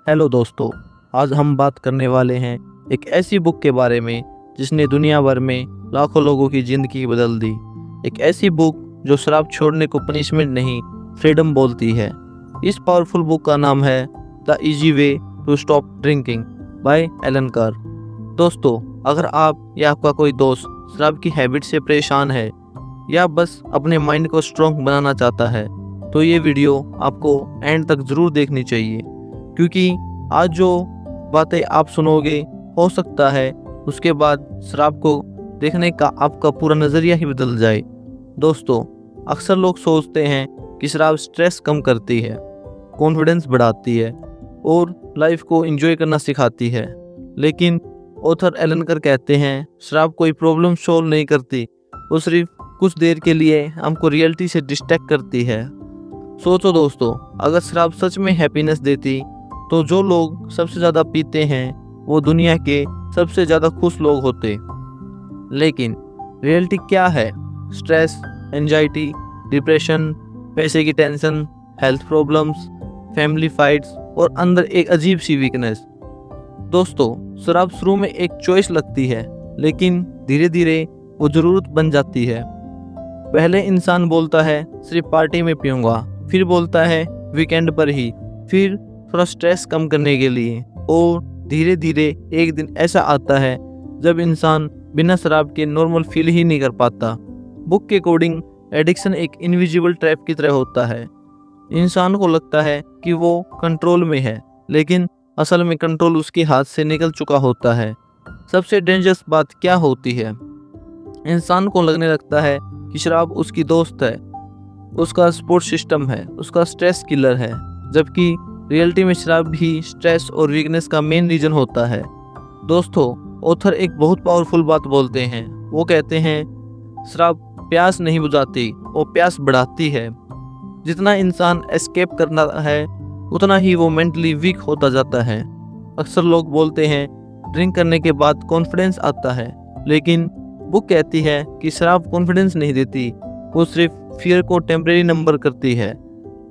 Hello दोस्तों, आज हम बात करने वाले हैं एक ऐसी बुक के बारे में जिसने दुनिया भर में लाखों लोगों की ज़िंदगी बदल दी। एक ऐसी बुक जो शराब छोड़ने को पनिशमेंट नहीं, फ्रीडम बोलती है। इस पावरफुल बुक का नाम है the easy way to stop drinking by Allen Carr. दोस्तों, अगर आप या आपका कोई दोस्त शराब की हैबिट से परेशान है या बस अपने माइंड को स्ट्रॉन्ग बनाना चाहता है, तो ये वीडियो आपको एंड तक ज़रूर देखनी चाहिए, क्योंकि आज जो बातें आप सुनोगे हो सकता है उसके बाद शराब को देखने का आपका पूरा नज़रिया ही बदल जाए। दोस्तों, अक्सर लोग सोचते हैं कि शराब स्ट्रेस कम करती है, कॉन्फिडेंस बढ़ाती है और लाइफ को एंजॉय करना सिखाती है, लेकिन ऑथर एलन कर कहते हैं शराब कोई प्रॉब्लम सॉल्व नहीं करती, वो सिर्फ कुछ देर के लिए हमको रियलिटी से डिस्ट्रैक्ट करती है। सोचो दोस्तों, अगर शराब सच में हैप्पीनेस देती तो जो लोग सबसे ज़्यादा पीते हैं वो दुनिया के सबसे ज़्यादा खुश लोग होते। लेकिन रियलिटी क्या है? स्ट्रेस, एंजाइटी, डिप्रेशन, पैसे की tension, health problems, family fights और अंदर एक अजीब सी वीकनेस। दोस्तों, शराब शुरू में एक चॉइस लगती है, लेकिन धीरे धीरे वो ज़रूरत बन जाती है। पहले इंसान बोलता है सिर्फ पार्टी में पीऊँगा, फिर बोलता है वीकेंड पर ही, फिर थोड़ा स्ट्रेस कम करने के लिए, और धीरे धीरे एक दिन ऐसा आता है जब इंसान बिना शराब के नॉर्मल फील ही नहीं कर पाता। बुक के अकॉर्डिंग एडिक्शन एक इनविजिबल ट्रैप की तरह होता है। इंसान को लगता है कि वो कंट्रोल में है, लेकिन असल में कंट्रोल उसके हाथ से निकल चुका होता है। सबसे डेंजरस बात क्या होती है? इंसान को लगने लगता है कि शराब उसकी दोस्त है, उसका सपोर्ट सिस्टम है, उसका स्ट्रेस किलर है, जबकि रियलिटी में शराब भी स्ट्रेस और वीकनेस का मेन रीजन होता है। दोस्तों, ऑथर एक बहुत पावरफुल बात बोलते हैं। वो कहते हैं शराब प्यास नहीं बुझाती, वो प्यास बढ़ाती है। जितना इंसान एस्केप करना है उतना ही वो मेंटली वीक होता जाता है। अक्सर लोग बोलते हैं ड्रिंक करने के बाद कॉन्फिडेंस आता है, लेकिन बुक कहती है कि शराब कॉन्फिडेंस नहीं देती, वो सिर्फ फियर को टेम्परेरी नंबर करती है।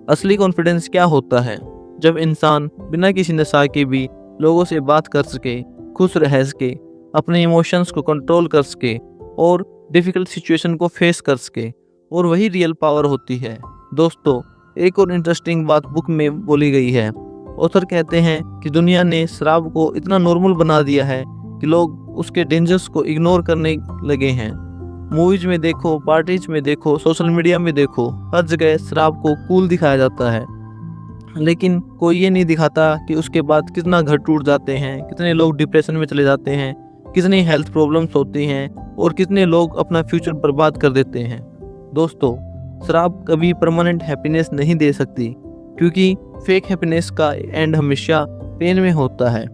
असली कॉन्फिडेंस क्या होता है? जब इंसान बिना किसी नशा के भी लोगों से बात कर सके, खुश रह सके, अपने इमोशंस को कंट्रोल कर सके और डिफ़िकल्ट सिचुएशन को फेस कर सके, और वही रियल पावर होती है। दोस्तों, एक और इंटरेस्टिंग बात बुक में बोली गई है। ऑथर कहते हैं कि दुनिया ने शराब को इतना नॉर्मल बना दिया है कि लोग उसके डेंजर्स को इग्नोर करने लगे हैं। मूवीज में देखो, पार्टीज में देखो, सोशल मीडिया में देखो, हर जगह शराब को कूल दिखाया जाता है, लेकिन कोई ये नहीं दिखाता कि उसके बाद कितना घर टूट जाते हैं, कितने लोग डिप्रेशन में चले जाते हैं, कितनी हेल्थ प्रॉब्लम्स होती हैं और कितने लोग अपना फ्यूचर बर्बाद कर देते हैं। दोस्तों, शराब कभी परमानेंट हैप्पीनेस नहीं दे सकती, क्योंकि फेक हैप्पीनेस का एंड हमेशा पेन में होता है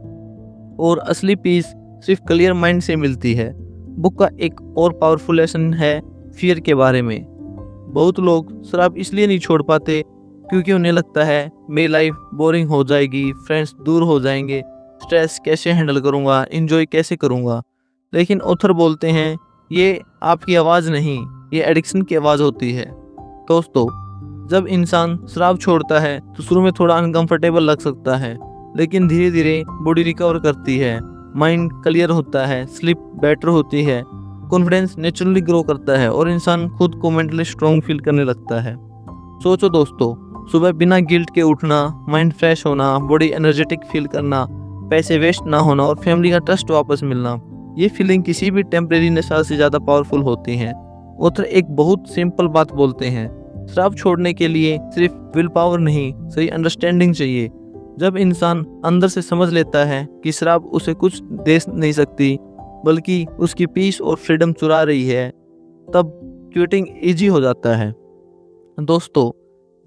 और असली पीस सिर्फ क्लियर माइंड से मिलती है। बुक का एक और पावरफुल लेसन है फियर के बारे में। बहुत लोग शराब इसलिए नहीं छोड़ पाते क्योंकि उन्हें लगता है मेरी लाइफ बोरिंग हो जाएगी, फ्रेंड्स दूर हो जाएंगे, स्ट्रेस कैसे हैंडल करूँगा, एंजॉय कैसे करूँगा। लेकिन ऑथर बोलते हैं ये आपकी आवाज़ नहीं, ये एडिक्शन की आवाज़ होती है। दोस्तों, जब इंसान शराब छोड़ता है तो शुरू में थोड़ा अनकंफर्टेबल लग सकता है, लेकिन धीरे धीरे बॉडी रिकवर करती है, माइंड क्लियर होता है, स्लीप बेटर होती है, कॉन्फिडेंस नेचुरली ग्रो करता है और इंसान खुद को मेंटली स्ट्रॉन्ग फील करने लगता है। सोचो दोस्तों, सुबह बिना गिल्ट के उठना, माइंड फ्रेश होना, बॉडी एनर्जेटिक फील करना, पैसे वेस्ट ना होना और फैमिली का ट्रस्ट वापस मिलना, ये फीलिंग किसी भी टेम्परेरी नशा से ज़्यादा पावरफुल होती हैं। ऑथर एक बहुत सिंपल बात बोलते हैं, शराब छोड़ने के लिए सिर्फ विल पावर नहीं, सही अंडरस्टैंडिंग चाहिए। जब इंसान अंदर से समझ लेता है कि शराब उसे कुछ दे नहीं सकती, बल्कि उसकी पीस और फ्रीडम चुरा रही है, तब क्विटिंग ईजी हो जाता है। दोस्तों,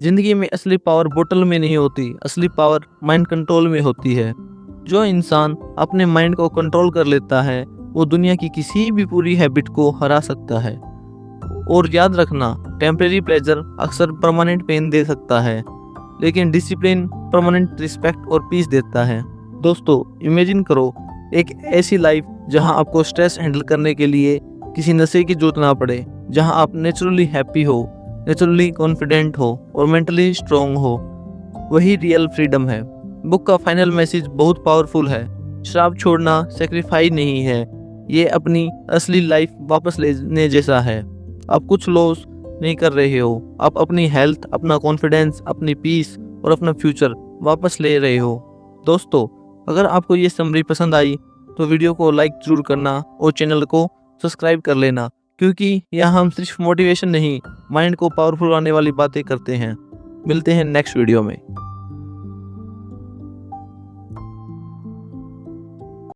ज़िंदगी में असली पावर बोतल में नहीं होती, असली पावर माइंड कंट्रोल में होती है। जो इंसान अपने माइंड को कंट्रोल कर लेता है वो दुनिया की किसी भी पूरी हैबिट को हरा सकता है। और याद रखना, टेम्परेरी प्लेजर अक्सर परमानेंट पेन दे सकता है, लेकिन डिसिप्लिन परमानेंट रिस्पेक्ट और पीस देता है। दोस्तों, इमेजिन करो एक ऐसी लाइफ जहां आपको स्ट्रेस हैंडल करने के लिए किसी नशे की जरूरत ना पड़े, जहां आप नेचुरली हैप्पी हो, नेचुरली कॉन्फिडेंट हो और मेंटली स्ट्रॉन्ग हो। वही रियल फ्रीडम है। बुक का फाइनल मैसेज बहुत पावरफुल है। शराब छोड़ना सेक्रीफाइस नहीं है, ये अपनी असली लाइफ वापस लेने जैसा है। आप कुछ लॉस नहीं कर रहे हो, आप अपनी हेल्थ, अपना कॉन्फिडेंस, अपनी पीस और अपना फ्यूचर वापस ले रहे हो। दोस्तों, अगर आपको ये समरी पसंद आई तो वीडियो को लाइक जरूर करना और चैनल को सब्सक्राइब कर लेना, क्योंकि यहाँ हम सिर्फ मोटिवेशन नहीं, माइंड को पावरफुल आने वाली बातें करते हैं। मिलते हैं नेक्स्ट वीडियो में।